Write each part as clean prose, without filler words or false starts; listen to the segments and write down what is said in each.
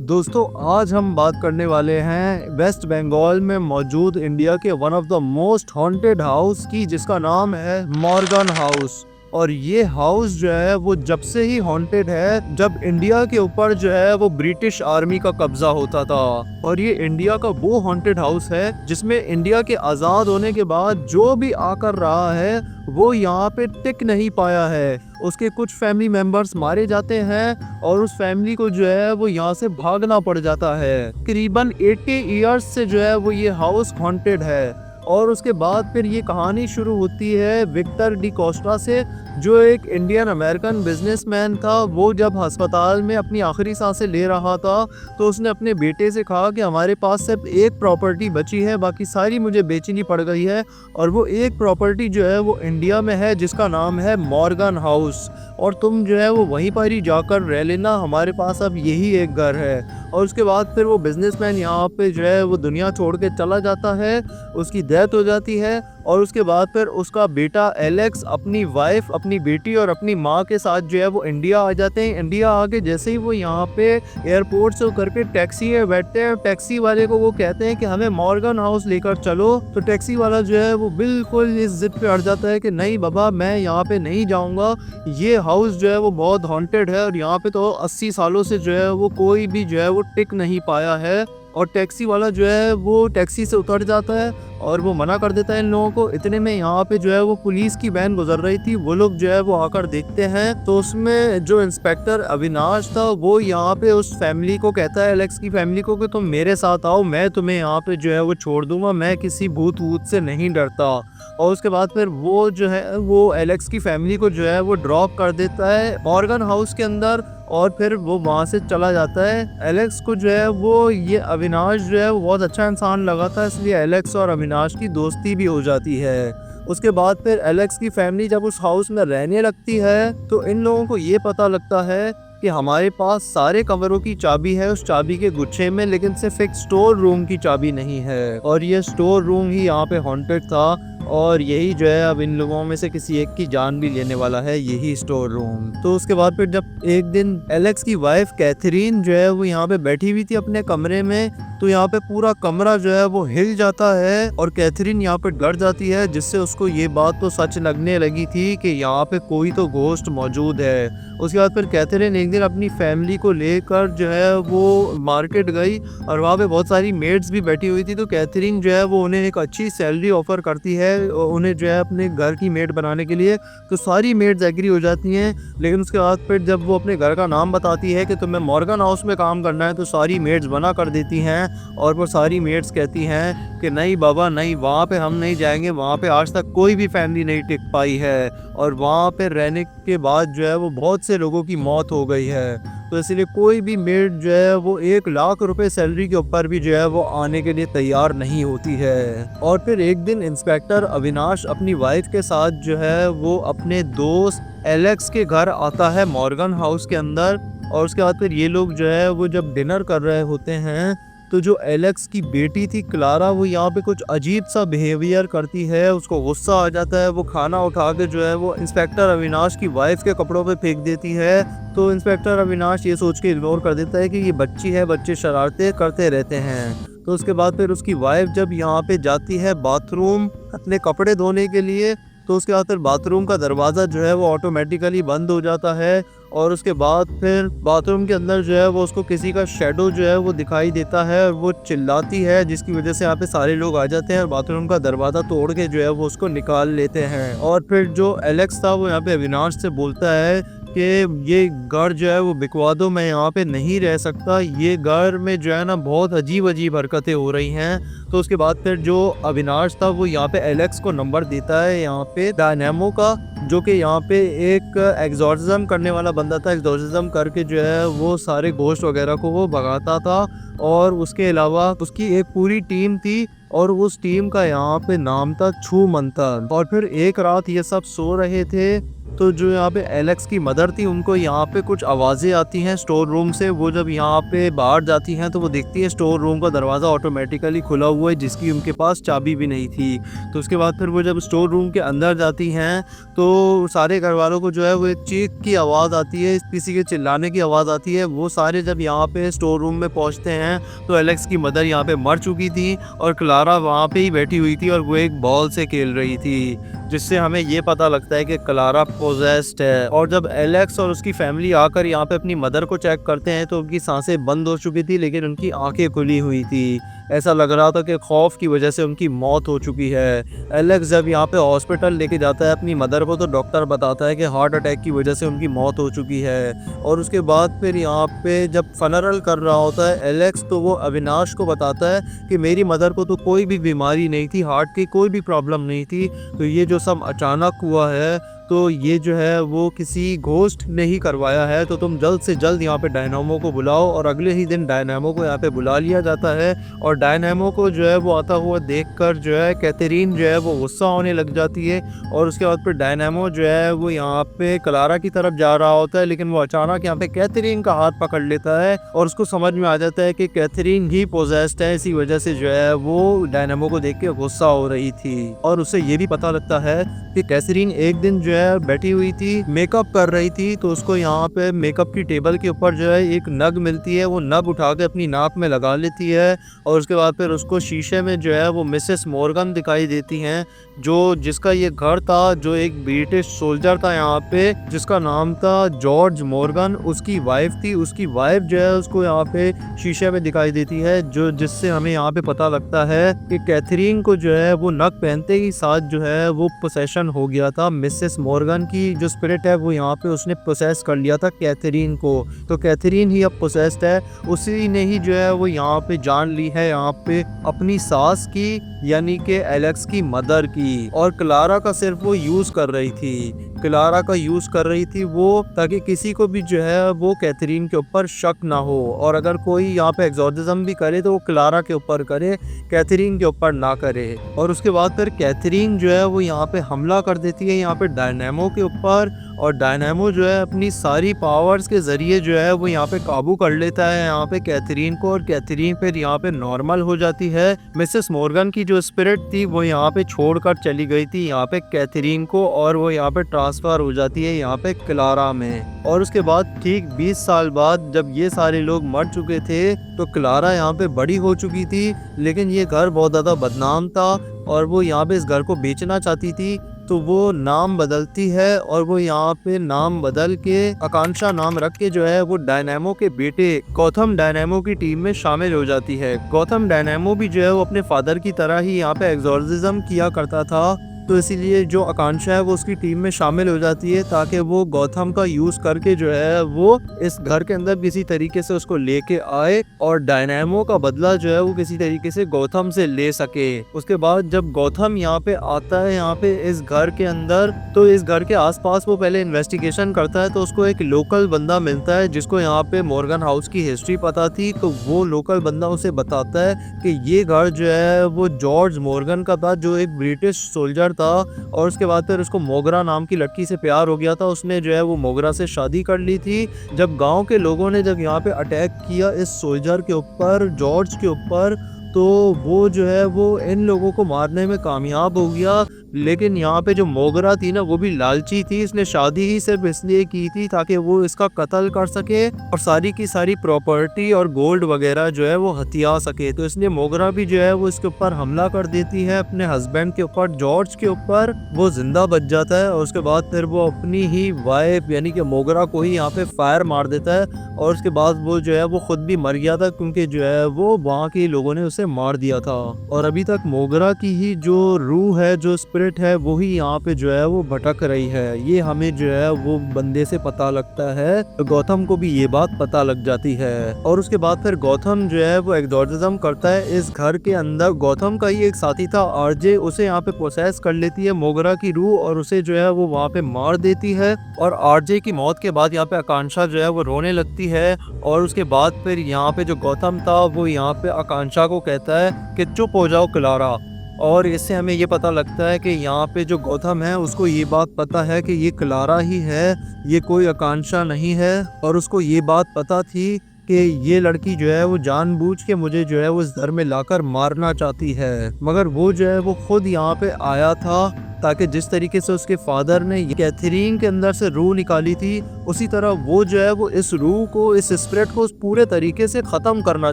दोस्तों आज हम बात करने वाले हैं वेस्ट बंगाल में मौजूद इंडिया के one of the most haunted house की, जिसका नाम है मॉर्गन हाउस। और ये हाउस जो है वो जब से ही हॉन्टेड है, जब इंडिया के ऊपर जो है वो ब्रिटिश आर्मी का कब्जा होता था। और ये इंडिया का वो हॉन्टेड हाउस है जिसमें इंडिया के आज़ाद होने के बाद जो भी आकर रहा है वो यहाँ पे टिक नहीं पाया है। उसके कुछ फैमिली मेंबर्स मारे जाते हैं और उस फैमिली को जो है वो यहाँ से भागना पड़ जाता है। करीबन 80 इयर्स से जो है वो ये हाउस हॉन्टेड है। और उसके बाद फिर ये कहानी शुरू होती है विक्टर डी कोस्टा से, जो एक इंडियन अमेरिकन बिजनेसमैन था। वो जब अस्पताल में अपनी आखिरी सांसें ले रहा था तो उसने अपने बेटे से कहा कि हमारे पास सिर्फ एक प्रॉपर्टी बची है, बाकी सारी मुझे बेचनी पड़ गई है। और वो एक प्रॉपर्टी जो है वो इंडिया में है जिसका नाम है मॉर्गन हाउस, और तुम जो है वो वहीं पर ही जाकर रह लेना, हमारे पास अब यही एक घर है। और उसके बाद फिर वो बिजनेसमैन यहाँ पे जो है वो दुनिया छोड़ के चला जाता है, उसकी डेथ हो जाती है। और उसके बाद फिर उसका बेटा एलेक्स अपनी वाइफ, अपनी बेटी और अपनी माँ के साथ जो है वो इंडिया आ जाते हैं। इंडिया आके जैसे ही वो यहाँ पे एयरपोर्ट से उतर के टैक्सी में बैठते हैं, टैक्सी वाले को वो कहते हैं कि हमें मॉर्गन हाउस लेकर चलो। तो टैक्सी वाला जो है वो बिल्कुल इस जिद पे अड़ जाता है कि नहीं बाबा, मैं यहाँ पे नहीं जाऊँगा, ये हाउस जो है वो बहुत हॉन्टेड है और यहाँ पे तो 80 सालों से जो है वो कोई भी जो है वो टिक नहीं पाया है। और टैक्सी वाला जो है वो टैक्सी से उतर जाता है और वो मना कर देता है इन लोगों को। इतने में यहाँ पे जो है वो पुलिस की वैन गुजर रही थी, वो लोग जो है वो आकर देखते हैं तो उसमें जो इंस्पेक्टर अविनाश था वो यहाँ पे उस फैमिली को कहता है, एलेक्स की फैमिली को, कि तुम मेरे साथ आओ, मैं तुम्हें यहाँ पे जो है वो छोड़ दूंगा, मैं किसी भूत वूत से नहीं डरता। और उसके बाद फिर वो जो है वो एलेक्स की फैमिली को जो है वो ड्रॉप कर देता है मॉर्गन हाउस के अंदर और फिर वो वहाँ से चला जाता है। एलेक्स को जो है वो ये अविनाश जो है वो बहुत अच्छा इंसान लगा था, इसलिए एलेक्स और अविनाश की दोस्ती भी हो जाती है। उसके बाद फिर एलेक्स की फैमिली जब उस हाउस में रहने लगती है तो इन लोगों को ये पता लगता है कि हमारे पास सारे कमरों की चाबी है उस चाबी के गुच्छे में, लेकिन सिर्फ एक स्टोर रूम की चाबी नहीं है। और ये स्टोर रूम ही यहाँ पे हॉन्टेड था और यही जो है अब इन लोगों में से किसी एक की जान भी लेने वाला है, यही स्टोर रूम। तो उसके बाद फिर जब एक दिन एलेक्स की वाइफ कैथरीन जो है वो यहाँ पे बैठी हुई थी अपने कमरे में, तो यहाँ पे पूरा कमरा जो है वो हिल जाता है और कैथरीन यहाँ पे डर जाती है, जिससे उसको ये बात तो सच लगने लगी थी कि यहाँ पे कोई तो घोस्ट मौजूद है। उसके बाद फिर कैथरीन एक दिन अपनी फैमिली को लेकर जो है वो मार्केट गई और वहाँ पे बहुत सारी मेड्स भी बैठी हुई थी। तो कैथरीन जो है वो उन्हें एक अच्छी सैलरी ऑफर करती है उन्हें जो है अपने घर की मेड बनाने के लिए। तो सारी मेड्स एग्री हो जाती हैं, लेकिन उसके बाद फिर जब वो अपने घर का नाम बताती है कि तुम्हें मॉर्गन हाउस में काम करना है, तो सारी मेड्स मना कर देती हैं। और वो सारी मेड्स कहती हैं कि नहीं बाबा नहीं, वहाँ पे हम नहीं जाएंगे, वहाँ पे आज तक कोई भी फैमिली नहीं टिक पाई है और वहाँ पे रहने के बाद जो है वो बहुत से लोगों की मौत हो गई है। तो इसलिए कोई भी मेड जो है वो 1 लाख रुपए सैलरी के ऊपर भी जो है वो आने के लिए तैयार नहीं होती है। और फिर एक दिन इंस्पेक्टर अविनाश अपनी वाइफ के साथ जो है वो अपने दोस्त एलेक्स के घर आता है मॉर्गन हाउस के अंदर। और उसके बाद फिर ये लोग जो है वो जब डिनर कर रहे होते हैं तो जो एलेक्स की बेटी थी क्लारा, वो यहाँ पे कुछ अजीब सा बिहेवियर करती है, उसको गुस्सा आ जाता है। वो खाना उठा के जो है वो इंस्पेक्टर अविनाश की वाइफ के कपड़ों पे फेंक देती है। तो इंस्पेक्टर अविनाश ये सोच के इग्नोर कर देता है कि ये बच्ची है, बच्चे शरारतें करते रहते हैं। तो उसके बाद फिर उसकी वाइफ जब यहाँ पे जाती है बाथरूम अपने कपड़े धोने के लिए, तो उसके बाद फिर बाथरूम का दरवाज़ा जो है वो ऑटोमेटिकली बंद हो जाता है। और उसके बाद फिर बाथरूम के अंदर जो है वो उसको किसी का शेडो जो है वो दिखाई देता है और वो चिल्लाती है, जिसकी वजह से यहाँ पे सारे लोग आ जाते हैं और बाथरूम का दरवाज़ा तोड़ के जो है वो उसको निकाल लेते हैं। और फिर जो एलेक्स था वो यहाँ पे अविनाश से बोलता है कि ये घर जो है वो बिकवा दो, मैं यहाँ पे नहीं रह सकता, ये घर में जो है ना बहुत अजीब अजीब हरकतें हो रही हैं। तो उसके बाद फिर जो अविनाश था वो यहाँ पे एलेक्स को नंबर देता है यहाँ पे डायनेमो का, जो कि यहाँ पे एक एग्जॉर्सिज्म करने वाला बंदा था। एग्जॉर्सिज्म करके जो है वो सारे घोस्ट वगैरह को वो भगाता था। और उसके अलावा उसकी एक पूरी टीम थी और उस टीम का यहाँ पे नाम था छू मंतर। और फिर एक रात ये सब सो रहे थे तो जो यहाँ पे एलेक्स की मदर थी उनको यहाँ पे कुछ आवाज़ें आती हैं स्टोर रूम से। वो जब यहाँ पे बाहर जाती हैं तो वो देखती है स्टोर रूम का दरवाज़ा ऑटोमेटिकली खुला हुआ है, जिसकी उनके पास चाबी भी नहीं थी। तो उसके बाद फिर वो जब स्टोर रूम के अंदर जाती हैं तो सारे घर वालों को जो है वो एक चीख की आवाज़ आती है, किसी के चिल्लाने की आवाज़ आती है। वो सारे जब यहाँ पे स्टोर रूम में पहुँचते हैं तो एलेक्स की मदर यहाँ पे मर चुकी थी और क्लारा वहाँ पे ही बैठी हुई थी और वो एक बॉल से खेल रही थी, जिससे हमें ये पता लगता है कि क्लारा पोजेस्ड है। और जब एलेक्स और उसकी फैमिली आकर यहाँ पे अपनी मदर को चेक करते हैं तो उनकी सांसें बंद हो चुकी थी, लेकिन उनकी आंखें खुली हुई थी। ऐसा लग रहा था कि खौफ की वजह से उनकी मौत हो चुकी है। एलेक्स जब यहाँ पे हॉस्पिटल लेके जाता है अपनी मदर को तो डॉक्टर बताता है कि हार्ट अटैक की वजह से उनकी मौत हो चुकी है। और उसके बाद फिर यहाँ पे जब फनरल कर रहा होता है एलेक्स तो वो अविनाश को बताता है कि मेरी मदर को तो कोई भी बीमारी नहीं थी, हार्ट की कोई भी प्रॉब्लम नहीं थी, तो ये जो सब अचानक हुआ है तो ये जो है वो किसी घोस्ट ने ही करवाया है। तो तुम जल्द से जल्द यहाँ पे डायनामो को बुलाओ। और अगले ही दिन डायनामो को यहाँ पे बुला लिया जाता है और डायनामो को जो है वो आता हुआ देखकर जो है कैथरीन जो है वो गुस्सा होने लग जाती है। और उसके बाद फिर डायनामो जो है वो यहाँ पे क्लारा की तरफ जा रहा होता है, लेकिन वो अचानक यहाँ पे कैथरीन का हाथ पकड़ लेता है और उसको समझ में आ जाता है कि कैथरीन ही पोजेस्ड है। इसी वजह से जो है वो डायनामो को देख के गुस्सा हो रही थी। और उसे ये भी पता लगता है कि कैथरीन एक दिन जो है बैठी हुई थी, मेकअप कर रही थी, तो उसको यहाँ पे मेकअप की टेबल के ऊपर जो है एक नग मिलती है। वो नग उठा के अपनी नाक में लगा लेती है और उसके बाद फिर उसको शीशे में जो है वो मिसेस मॉर्गन दिखाई देती हैं, जो जिसका ये घर था, जो एक ब्रिटिश सोल्जर था यहाँ पे जिसका नाम था जॉर्ज मॉर्गन, उसकी वाइफ थी। उसकी वाइफ जो है उसको यहाँ पे शीशे में दिखाई देती है, जो जिससे हमें यहाँ पे पता लगता है कि कैथरीन को जो है वो नग पहनते ही साथ जो है वो पोसेशन हो गया था। मिसेस मॉर्गन की जो स्पिरिट है वो यहाँ पे उसने पोसेस कर लिया था कैथरीन को, तो कैथरीन ही अब पोसेस्ड है। उसी ने ही जो है वो यहाँ पे जान ली है यहाँ पे अपनी सास की, यानी कि एलेक्स की मदर की। और क्लारा का सिर्फ वो यूज कर रही थी, क्लारा का यूज कर रही थी वो, ताकि किसी को भी जो है वो कैथरीन के ऊपर शक ना हो। और अगर कोई यहाँ पे एग्जॉर्सिज्म भी करे तो वो क्लारा के ऊपर करे, कैथरीन के ऊपर ना करे। और उसके बाद फिर कैथरीन जो है वो यहाँ पे हमला कर देती है यहाँ पे डायनामो के ऊपर, और डायनामो जो है अपनी सारी पावर्स के जरिए जो है वो यहाँ पे काबू कर लेता है यहाँ पे कैथरीन को। और कैथरीन फिर यहाँ पे नॉर्मल हो जाती है। मिसेस मॉर्गन की जो स्पिरिट थी वो यहाँ पे छोड़कर चली गई थी यहाँ पे कैथरीन को, और वो यहाँ पे ट्रांसफर हो जाती है यहाँ पे क्लारा में। और उसके बाद ठीक 20 साल बाद जब ये सारे लोग मर चुके थे तो क्लारा यहाँ पे बड़ी हो चुकी थी, लेकिन ये घर बहुत ज़्यादा बदनाम था और वो यहाँ पे इस घर को बेचना चाहती थी। तो वो नाम बदलती है और वो यहाँ पे नाम बदल के आकांक्षा नाम रख के जो है वो डायनामो के बेटे गौतम डायनामो की टीम में शामिल हो जाती है। गौतम डायनामो भी जो है वो अपने फादर की तरह ही यहाँ पे एग्जॉर्सिज्म किया करता था, तो इसीलिए जो आकांक्षा है वो उसकी टीम में शामिल हो जाती है ताकि वो गौतम का यूज करके जो है वो इस घर के अंदर किसी तरीके से उसको लेके आए और डायनामो का बदला जो है वो किसी तरीके से गौतम से ले सके। उसके बाद जब गौतम यहाँ पे आता है यहाँ पे इस घर के अंदर, तो इस घर के आसपास वो पहले इन्वेस्टिगेशन करता है, तो उसको एक लोकल बंदा मिलता है जिसको यहाँ पे मॉर्गन हाउस की हिस्ट्री पता थी। तो वो लोकल बंदा उसे बताता है कि ये घर जो है वो जॉर्ज मॉर्गन का था, जो एक ब्रिटिश सोल्जर था। और उसके बाद फिर उसको मोगरा नाम की लड़की से प्यार हो गया था, उसने जो है वो मोगरा से शादी कर ली थी। जब गांव के लोगों ने जब यहाँ पे अटैक किया इस सोल्जर के ऊपर, जॉर्ज के ऊपर, तो वो जो है वो इन लोगों को मारने में कामयाब हो गया। लेकिन यहाँ पे जो मोगरा थी ना वो भी लालची थी, इसने शादी ही सिर्फ इसलिए की थी ताकि वो इसका कत्ल कर सके और सारी की सारी प्रॉपर्टी और गोल्ड वगैरह जो है वो हथिया सके। तो इसलिए मोगरा भी जो है वो इसके ऊपर हमला कर देती है अपने हस्बैंड के ऊपर, जॉर्ज के ऊपर। वो जिंदा बच जाता है और उसके बाद फिर वो अपनी ही वाइफ यानी कि मोगरा को ही यहाँ पे फायर मार देता है। और उसके बाद वो जो है वो खुद भी मर गया था क्योंकि जो है वो वहाँ के लोगों ने उसे मार दिया था। और अभी तक मोगरा की ही जो रूह है, जो स्पिरिट है, वो ही यहाँ पे जो है वो भटक रही है। ये हमें जो है वो बंदे से पता लगता है, तो गौतम को भी ये बात पता लग जाती है। और उसके बाद फिर गौतम जो है वो एग्जॉर्सिज्म करता है इस घर के अंदर। गौतम का ही एक साथी था आरजे, उसे यहाँ पे प्रोसेस कर लेती है मोगरा की रूह और उसे जो है वो वहाँ पे मार देती है। और आरजे की मौत के बाद यहाँ पे आकांक्षा जो है वो रोने लगती है। और उसके बाद फिर यहाँ पे जो गौतम था वो यहाँ पे आकांक्षा को कहता है कि चुप हो जाओ क्लारा, और इससे हमें ये पता लगता है कि यहाँ पे जो गौतम है उसको ये बात पता है कि ये क्लारा ही है, ये कोई आकांक्षा नहीं है। और उसको ये बात पता थी कि ये लड़की जो है वो जानबूझ के मुझे जो है वो इस घर में लाकर मारना चाहती है, मगर वो जो है वो खुद यहाँ पे आया था ताकि जिस तरीके से उसके फादर ने कैथरीन के अंदर से रूह निकाली थी, उसी तरह वो जो है वो इस रूह को, इस स्पिरिट को पूरे तरीके से ख़त्म करना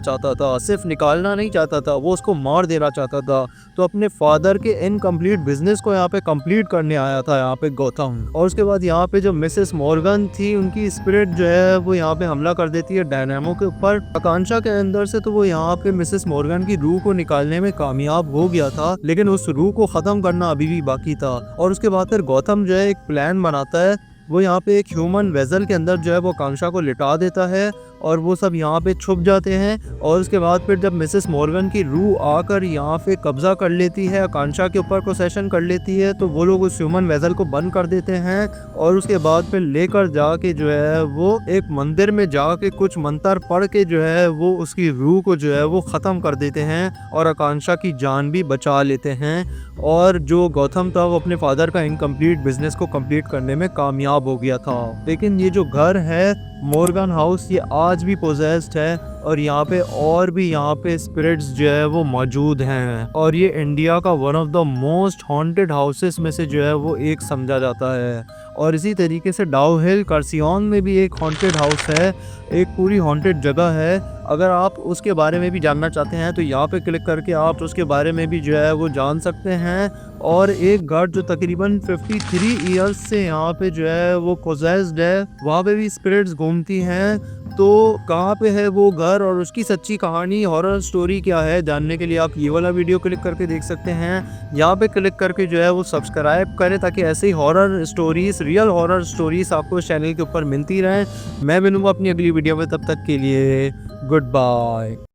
चाहता था। सिर्फ निकालना नहीं चाहता था, वो उसको मार देना चाहता था। तो अपने फादर के इनकम्प्लीट बिजनेस को यहाँ पे कंप्लीट करने आया था यहाँ पे गौतम। और उसके बाद यहाँ पे जो मिसेस मॉर्गन थी, उनकी स्पिरिट जो है वो यहाँ पे हमला कर देती है डायनामो के ऊपर, आकांक्षा के अंदर से। तो वो यहाँ पे मिसेस मॉर्गन की रूह को निकालने में कामयाब हो गया था, लेकिन उस रूह को ख़त्म करना अभी भी बाकी था। और उसके बाद फिर गौतम जो है एक प्लान बनाता है। वो यहाँ पे एक ह्यूमन वेजल के अंदर जो है वो आकांक्षा को लिटा देता है और वो सब यहाँ पे छुप जाते हैं। और उसके बाद फिर जब मिसेस मॉर्गन की रूह आकर यहाँ पे कब्जा कर लेती है, आकांक्षा के ऊपर पोसेशन कर लेती है, तो वो लोग उस ह्यूमन वेजल को बंद कर देते हैं। और उसके बाद फिर लेकर जाके जो है वो एक मंदिर में जाके कुछ मंत्र पढ़ के जो है वो उसकी रूह को जो है वो ख़त्म कर देते हैं और आकांक्षा की जान भी बचा लेते हैं। और जो गौतम था वो अपने फादर का इनकम्प्लीट बिजनेस को कंप्लीट करने में कामयाब हो गया था। लेकिन ये जो घर है मॉर्गन हाउस, ये आज भी पोजेस्ड है और यहाँ पे और भी यहाँ पे स्पिरिट्स जो है वो मौजूद हैं। और ये इंडिया का one of the most haunted houses में से जो है वो एक समझा जाता है। और इसी तरीके से डाउ हिल कर्सियन में भी एक हॉन्टेड हाउस है, एक पूरी हॉन्टेड जगह है। अगर आप उसके बारे में भी जानना चाहते हैं तो यहाँ पे क्लिक करके आप उसके बारे में भी जो है वो जान सकते हैं। और एक घर जो तकरीबन 53 ईयर्स से यहाँ पे जो है वो पोजेस्ड है, वहाँ पे भी स्पिरिट्स घूमती हैं। तो कहाँ पे है वो घर और उसकी सच्ची कहानी, हॉरर स्टोरी क्या है, जानने के लिए आप ये वाला वीडियो क्लिक करके देख सकते हैं। यहाँ पे क्लिक करके जो है वो सब्सक्राइब करें ताकि ऐसे ही horror stories, real horror stories आपको इस चैनल के ऊपर मिलती रहें। मैं मिलूंगा अपनी अगली वीडियो में, तब तक के लिए गुड बाय।